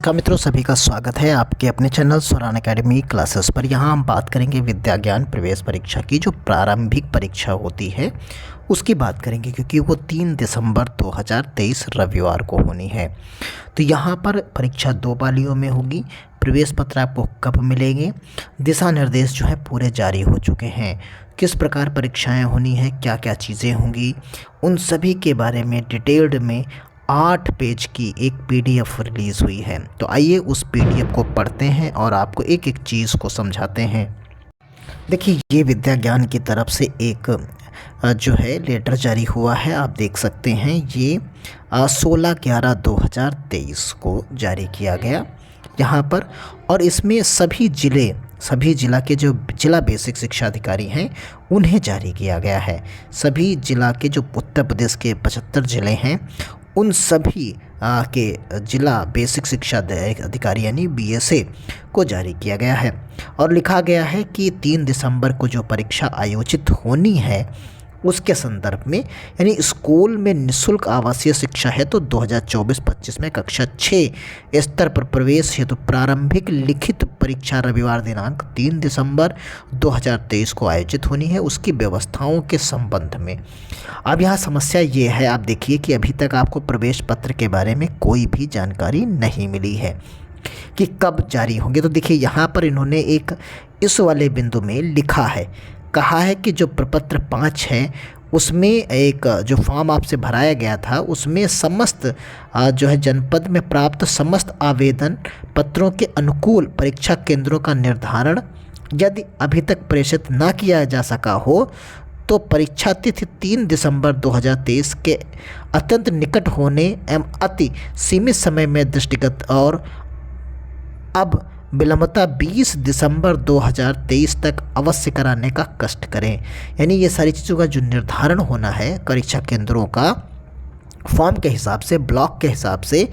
नमस्कार मित्रों, सभी का स्वागत है आपके अपने चैनल स्वरान एकेडमी क्लासेस पर। यहाँ हम बात करेंगे विद्या ज्ञान प्रवेश परीक्षा की जो प्रारंभिक परीक्षा होती है उसकी बात करेंगे, क्योंकि वो 3 दिसंबर 2023 रविवार को होनी है। तो यहाँ पर परीक्षा 2 पालियों में होगी। प्रवेश पत्र आपको कब मिलेंगे, दिशा निर्देश जो है पूरे जारी हो चुके हैं। किस प्रकार परीक्षाएं होनी है, क्या क्या चीज़ें होंगी, उन सभी के बारे में डिटेल्ड में 8 पेज की एक पीडीएफ रिलीज़ हुई है। तो आइए उस पीडीएफ को पढ़ते हैं और आपको एक एक चीज़ को समझाते हैं। देखिए, ये विद्या ज्ञान की तरफ से एक जो है लेटर जारी हुआ है, आप देख सकते हैं। ये 16/11/2023 को जारी किया गया यहाँ पर। और इसमें सभी जिला के जो जिला बेसिक शिक्षा अधिकारी हैं उन्हें जारी किया गया है। सभी जिला के जो उत्तर प्रदेश के 75 ज़िले हैं उन सभी के जिला बेसिक शिक्षा अधिकारी यानी बीएसए को जारी किया गया है। और लिखा गया है कि 3 दिसंबर को जो परीक्षा आयोजित होनी है उसके संदर्भ में, यानी स्कूल में निःशुल्क आवासीय शिक्षा है तो 2024-25 में कक्षा 6 स्तर पर प्रवेश हेतु प्रारंभिक लिखित परीक्षा रविवार दिनांक 3 दिसंबर 2023 को आयोजित होनी है, उसकी व्यवस्थाओं के संबंध में। अब यहाँ समस्या ये है, आप देखिए कि अभी तक आपको प्रवेश पत्र के बारे में कोई भी जानकारी नहीं मिली है कि कब जारी होंगे। तो देखिए, यहाँ पर इन्होंने एक इस वाले बिंदु में लिखा है, कहा है कि जो प्रपत्र 5 है उसमें एक जो फॉर्म आपसे भराया गया था उसमें समस्त जो है जनपद में प्राप्त समस्त आवेदन पत्रों के अनुकूल परीक्षा केंद्रों का निर्धारण यदि अभी तक प्रेषित ना किया जा सका हो तो परीक्षा तिथि 3 दिसंबर 2023 के अत्यंत निकट होने एवं अति सीमित समय में दृष्टिगत और अब विलंबता 20 दिसंबर 2023 तक अवश्य कराने का कष्ट करें। यानी ये सारी चीज़ों का जो निर्धारण होना है परीक्षा केंद्रों का फॉर्म के हिसाब से, ब्लॉक के हिसाब से,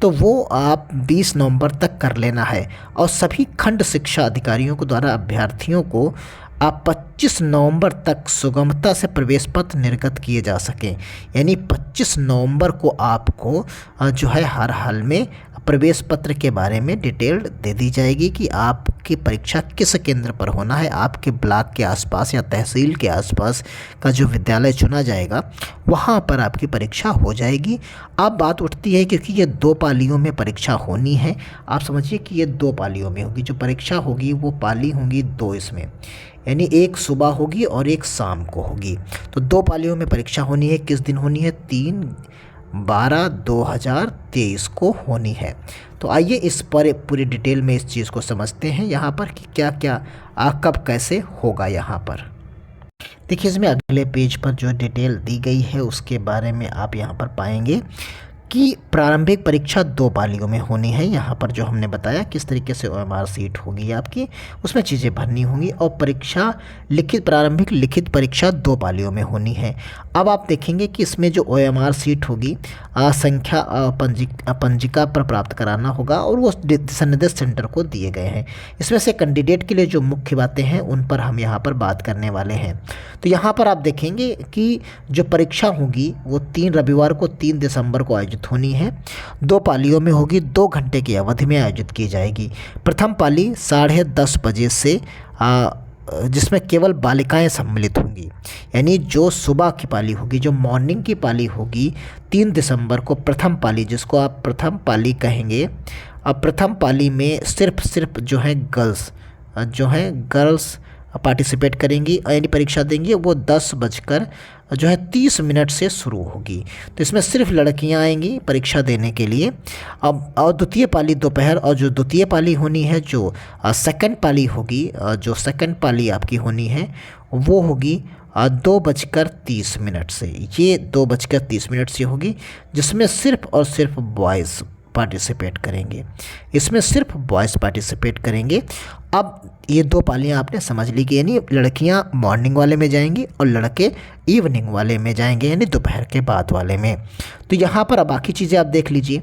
तो वो आप 20 नवंबर तक कर लेना है। और सभी खंड शिक्षा अधिकारियों को द्वारा अभ्यर्थियों को आप 25 नवंबर तक सुगमता से प्रवेश पत्र निर्गत किए जा सकें। यानी 25 नवंबर को आपको जो है हर हाल में प्रवेश पत्र के बारे में डिटेल दे दी जाएगी कि आपकी परीक्षा किस केंद्र पर होना है। आपके ब्लॉक के आसपास या तहसील के आसपास का जो विद्यालय चुना जाएगा वहाँ पर आपकी परीक्षा हो जाएगी। अब बात उठती है, क्योंकि ये 2 पालियों में परीक्षा होनी है, आप समझिए कि ये 2 पालियों में होगी। जो परीक्षा होगी वो पाली होंगी 2 इसमें, यानी एक सुबह होगी और एक शाम को होगी। तो 2 पालियों में परीक्षा होनी है। किस दिन होनी है? 3/12/2023 को होनी है। तो आइए इस पर पूरी डिटेल में इस चीज़ को समझते हैं यहाँ पर कि क्या क्या कब कैसे होगा। यहाँ पर देखिए, इसमें अगले पेज पर जो डिटेल दी गई है उसके बारे में आप यहाँ पर पाएंगे कि प्रारंभिक परीक्षा 2 पालियों में होनी है। यहाँ पर जो हमने बताया किस तरीके से OMR सीट होगी आपकी, उसमें चीज़ें भरनी होंगी। और परीक्षा प्रारंभिक लिखित परीक्षा 2 पालियों में होनी है। अब आप देखेंगे कि इसमें जो OMR सीट होगी संख्या पंजिका पर प्राप्त कराना होगा और वो दिशा निर्देश सेंटर को दिए गए हैं। इसमें से कैंडिडेट के लिए जो मुख्य बातें हैं उन पर हम यहाँ पर बात करने वाले हैं। तो यहाँ पर आप देखेंगे कि जो परीक्षा होगी वो रविवार को 3 दिसंबर को आयोजित होनी है। 2 पालियों में होगी, 2 घंटे की अवधि में आयोजित की जाएगी। प्रथम पाली 10:30 बजे से जिसमें केवल बालिकाएं सम्मिलित होंगी। यानी जो सुबह की पाली होगी, जो मॉर्निंग की पाली होगी 3 दिसंबर को, प्रथम पाली जिसको आप प्रथम पाली कहेंगे। अब प्रथम पाली में सिर्फ जो है गर्ल्स पार्टिसिपेट करेंगी, यानी परीक्षा देंगी। वो 10:30 से शुरू होगी। तो इसमें सिर्फ लड़कियां आएंगी परीक्षा देने के लिए। अब और द्वितीय पाली दोपहर, और जो द्वितीय पाली होनी है, जो सेकंड पाली होगी, जो सेकंड पाली आपकी होनी है वो होगी 2:30 से। ये 2:30 से होगी, जिसमें सिर्फ और सिर्फ बॉयज़ पार्टिसिपेट करेंगे। इसमें सिर्फ बॉयज़ पार्टिसिपेट करेंगे। अब ये 2 पालियाँ आपने समझ ली कि यानी लड़कियां मॉर्निंग वाले में जाएंगी और लड़के इवनिंग वाले में जाएंगे, यानी दोपहर के बाद वाले में। तो यहाँ पर अब बाकी चीज़ें आप देख लीजिए।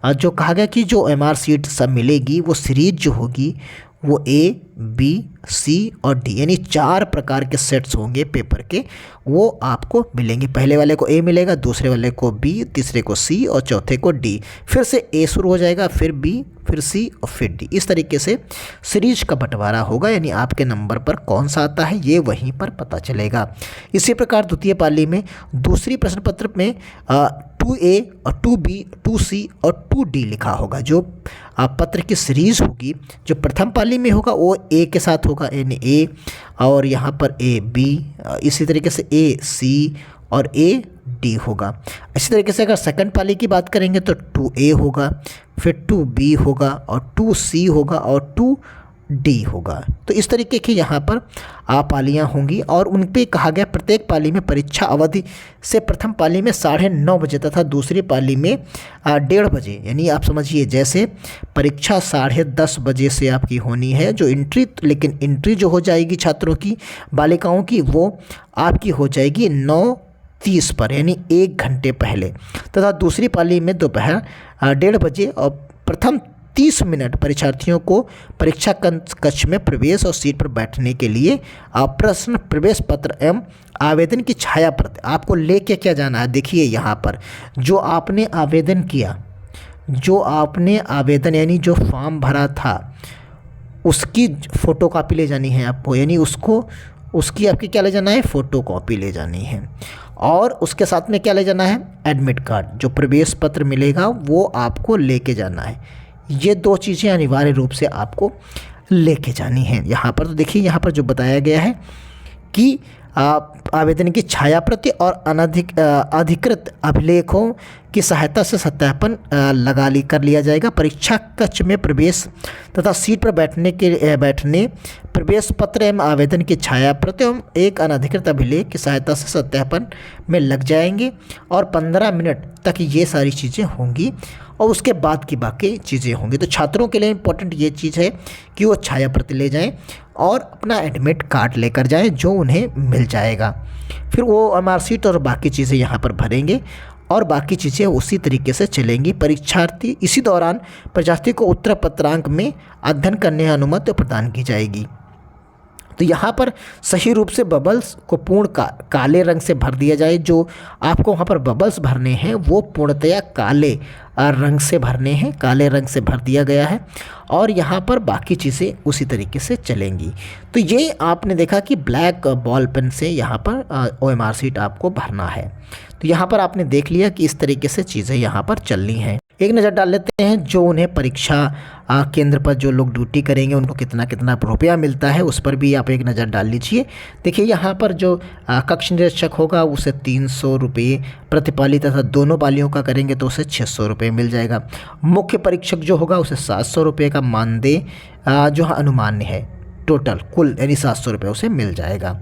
जो कहा गया कि जो OMR सीट सब मिलेगी वो सीरीज जो होगी वो ए, बी, सी और डी यानी 4 प्रकार के सेट्स होंगे पेपर के, वो आपको मिलेंगे। पहले वाले को ए मिलेगा, दूसरे वाले को बी, तीसरे को सी और चौथे को डी। फिर से ए शुरू हो जाएगा, फिर बी, फिर सी और फिर डी। इस तरीके से सीरीज का बंटवारा होगा, यानी आपके नंबर पर कौन सा आता है ये वहीं पर पता चलेगा। इसी प्रकार द्वितीय पाली में दूसरी प्रश्न पत्र में 2A और 2B, 2C और 2D लिखा होगा। जो पत्र की सीरीज़ होगी, जो प्रथम पाली में होगा वो A के साथ होगा, यानी A, और यहाँ पर A B, इसी तरीके से A C और A D होगा। इसी तरीके से अगर सेकंड पाली की बात करेंगे तो 2A होगा, फिर 2B होगा और 2C होगा और 2D होगा। तो इस तरीके की यहाँ पर पालियाँ होंगी और उन पे कहा गया प्रत्येक पाली में परीक्षा अवधि से प्रथम पाली में 9:30 बजे तथा दूसरी पाली में 1:30 बजे, यानी आप समझिए जैसे परीक्षा 10:30 बजे से आपकी होनी है जो एंट्री, लेकिन एंट्री जो हो जाएगी छात्रों की, बालिकाओं की, वो आपकी हो जाएगी 9:30 पर, यानी 1 घंटे पहले, तथा दूसरी पाली में दोपहर 1:30 बजे और प्रथम 30 मिनट परीक्षार्थियों को परीक्षा कक्ष में प्रवेश और सीट पर बैठने के लिए प्रश्न प्रवेश पत्र एवं आवेदन की छाया प्रति आपको लेके क्या जाना है। देखिए यहाँ पर जो आपने आवेदन किया, जो आपने आवेदन यानी जो फॉर्म भरा था उसकी फ़ोटोकॉपी ले जानी है आपको, यानी उसकी आपकी क्या ले जाना है, फ़ोटोकॉपी ले जानी है। और उसके साथ में क्या ले जाना है, एडमिट कार्ड, जो प्रवेश पत्र मिलेगा वो आपको लेके जाना है। ये 2 चीज़ें अनिवार्य रूप से आपको लेके जानी हैं। यहाँ पर तो देखिए, यहाँ पर जो बताया गया है कि आवेदन की छाया प्रति और अधिकृत अभिलेखों की सहायता से सत्यापन कर लिया जाएगा। परीक्षा कक्ष में प्रवेश तथा सीट पर बैठने प्रवेश पत्र एवं आवेदन की छाया प्रति एवं एक अनधिकृत अभिलेख की सहायता से सत्यापन में लग जाएंगे और 15 मिनट तक ये सारी चीज़ें होंगी और उसके बाद की बाकी चीज़ें होंगी। तो छात्रों के लिए इम्पोर्टेंट ये चीज़ है कि वो छाया प्रति ले जाएं और अपना एडमिट कार्ड लेकर जाएं जो उन्हें मिल जाएगा। फिर वो मार्कशीट और बाकी चीज़ें यहाँ पर भरेंगे और बाकी चीज़ें उसी तरीके से चलेंगी। परीक्षार्थी इसी दौरान परीक्षार्थी को उत्तर पत्रांक में अध्ययन करने की अनुमति प्रदान की जाएगी। तो यहाँ पर सही रूप से बबल्स को पूर्ण काले रंग से भर दिया जाए। जो आपको वहाँ पर बबल्स भरने हैं वो पूर्णतया काले रंग से भरने हैं, काले रंग से भर दिया गया है और यहाँ पर बाकी चीज़ें उसी तरीके से चलेंगी। तो ये आपने देखा कि ब्लैक बॉल पेन से यहाँ पर OMR शीट आपको भरना है। तो यहाँ पर आपने देख लिया कि इस तरीके से चीज़ें यहाँ पर चलनी हैं। एक नज़र डाल लेते हैं जो उन्हें परीक्षा केंद्र पर जो लोग ड्यूटी करेंगे उनको कितना कितना रुपया मिलता है, उस पर भी आप एक नज़र डाल लीजिए। देखिए यहाँ पर जो कक्ष निरीक्षक होगा उसे 300 रुपये प्रतिपाली तथा दोनों पालियों का करेंगे तो उसे 600 रुपये मिल जाएगा। मुख्य परीक्षक जो होगा उसे 700 रुपये का मानदेय जो अनुमान्य है टोटल कुल, यानी 700 रुपये उसे मिल जाएगा।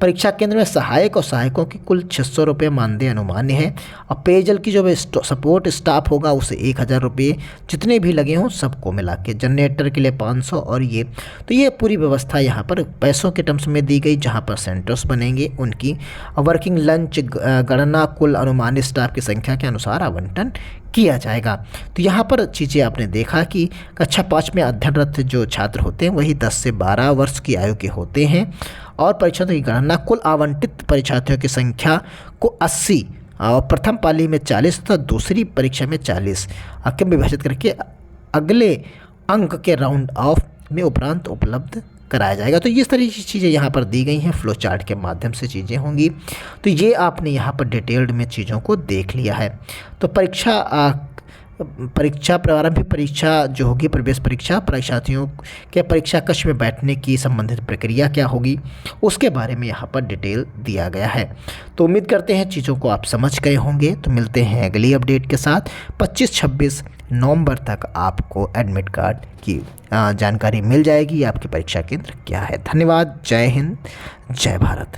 परीक्षा केंद्र में सहायक और सहायकों की कुल 600 रुपये मानदेय अनुमान्य है और पेयजल की जो सपोर्ट स्टाफ होगा उसे 1000 रुपये, जितने भी लगे हों सबको मिला के, जनरेटर के लिए 500 और ये। तो ये पूरी व्यवस्था यहाँ पर पैसों के टर्म्स में दी गई, जहाँ पर सेंटर्स बनेंगे उनकी वर्किंग लंच गणना कुल अनुमानित स्टाफ की संख्या के अनुसार आवंटन किया जाएगा। तो यहाँ पर चीज़ें आपने देखा कि कक्षा 5 में अध्ययनरत जो छात्र होते हैं वही 10 से 12 वर्ष की आयु के होते हैं और परीक्षार्थियों की गणना कुल आवंटित परीक्षार्थियों की संख्या को 80 और प्रथम पाली में 40 तथा दूसरी परीक्षा में 40 में विभाजित करके अगले अंक के राउंड ऑफ में उपरांत उपलब्ध कराया जाएगा। तो इस तरह की चीज़ें यहाँ पर दी गई हैं, फ्लो चार्ट के माध्यम से चीज़ें होंगी। तो ये आपने यहाँ पर डिटेल्ड में चीज़ों को देख लिया है। तो परीक्षा प्रारंभिक परीक्षा जो होगी प्रवेश परीक्षा, परीक्षार्थियों के परीक्षा कक्ष में बैठने की संबंधित प्रक्रिया क्या होगी उसके बारे में यहाँ पर डिटेल दिया गया है। तो उम्मीद करते हैं चीज़ों को आप समझ गए होंगे। तो मिलते हैं अगली अपडेट के साथ। 25-26 नवंबर तक आपको एडमिट कार्ड की जानकारी मिल जाएगी, आपकी परीक्षा केंद्र क्या है। धन्यवाद। जय हिंद, जय भारत।